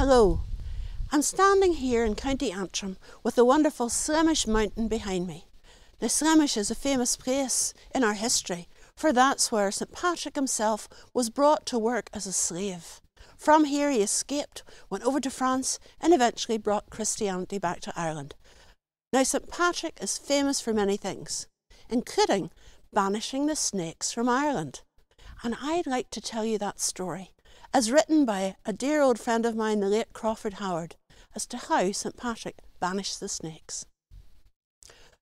Hello, I'm standing here in County Antrim with the wonderful Slemish mountain behind me. Now Slemish is a famous place in our history, for that's where St Patrick himself was brought to work as a slave. From here he escaped, went over to France and eventually brought Christianity back to Ireland. Now St Patrick is famous for many things, including banishing the snakes from Ireland. And I'd like to tell you that story, as written by a dear old friend of mine, the late Crawford Howard, as to how St Patrick banished the snakes.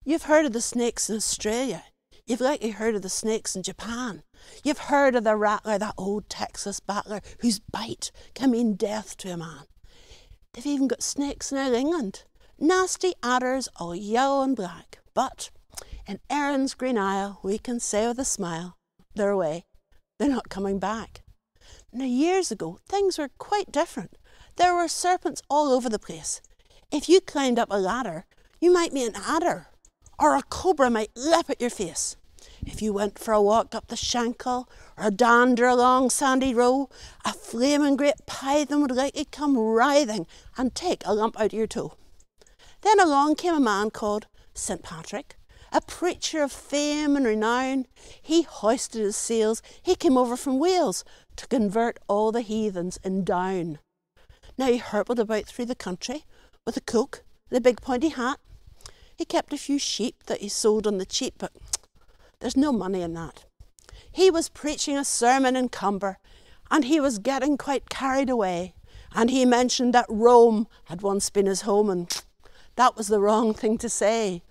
You've heard of the snakes in Australia. You've likely heard of the snakes in Japan. You've heard of the rattler, that old Texas battler whose bite can mean death to a man. They've even got snakes in England. Nasty adders, all yellow and black. But in Erin's Green Isle, we can say with a smile, they're away. They're not coming back. Now, years ago, things were quite different. There were serpents all over the place. If you climbed up a ladder, you might meet an adder, or a cobra might leap at your face. If you went for a walk up the Shankill, or a dander along Sandy Row, a flaming great python would likely come writhing and take a lump out of your toe. Then along came a man called St Patrick, a preacher of fame and renown. He hoisted his sails. He came over from Wales to convert all the heathens in Down. Now he hurtled about through the country with a cloak and a big pointy hat. He kept a few sheep that he sold on the cheap, but there's no money in that. He was preaching a sermon in Cumber, and he was getting quite carried away. And he mentioned that Rome had once been his home, and that was the wrong thing to say.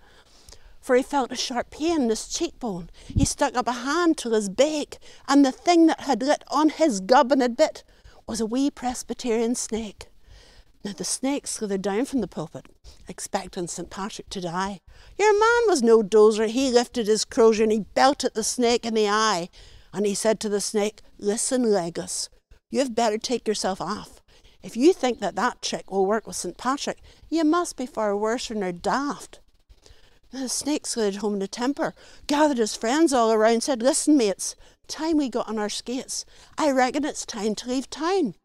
For he felt a sharp pain in his cheekbone. He stuck up a hand to his bake, and the thing that had lit on his gob and had bit was a wee Presbyterian snake. Now the snake slithered down from the pulpit, expecting St Patrick to die. Your man was no dozer. He lifted his crozier and he belted the snake in the eye. And he said to the snake, "Listen, Legos, you've better take yourself off. If you think that that trick will work with St Patrick, you must be far worse than they're daft." Now the snake slithered home in a temper, gathered his friends all around, said, "Listen, mates, time we got on our skates. I reckon it's time to leave town.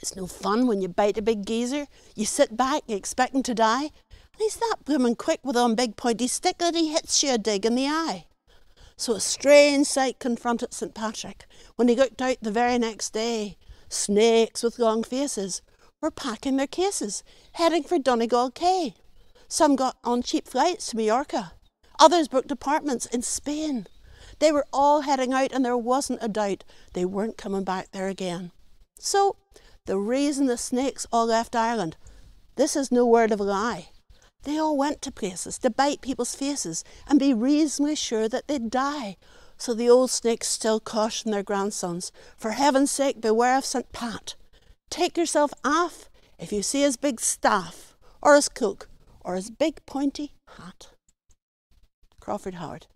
It's no fun when you bite a big geezer. You sit back, you expect him to die, and he's that bloomin' quick with on big pointy stick that he hits you a dig in the eye." So a strange sight confronted St Patrick when he looked out the very next day. Snakes with long faces were packing their cases, heading for Donegal Quay. Some got on cheap flights to Mallorca. Others booked apartments in Spain. They were all heading out, and there wasn't a doubt they weren't coming back there again. So the reason the snakes all left Ireland, this is no word of a lie. They all went to places to bite people's faces and be reasonably sure that they'd die. So the old snakes still caution their grandsons, "For heaven's sake, beware of St Pat. Take yourself off if you see his big staff, or his cloak, or his big pointy hat." Crawford Howard.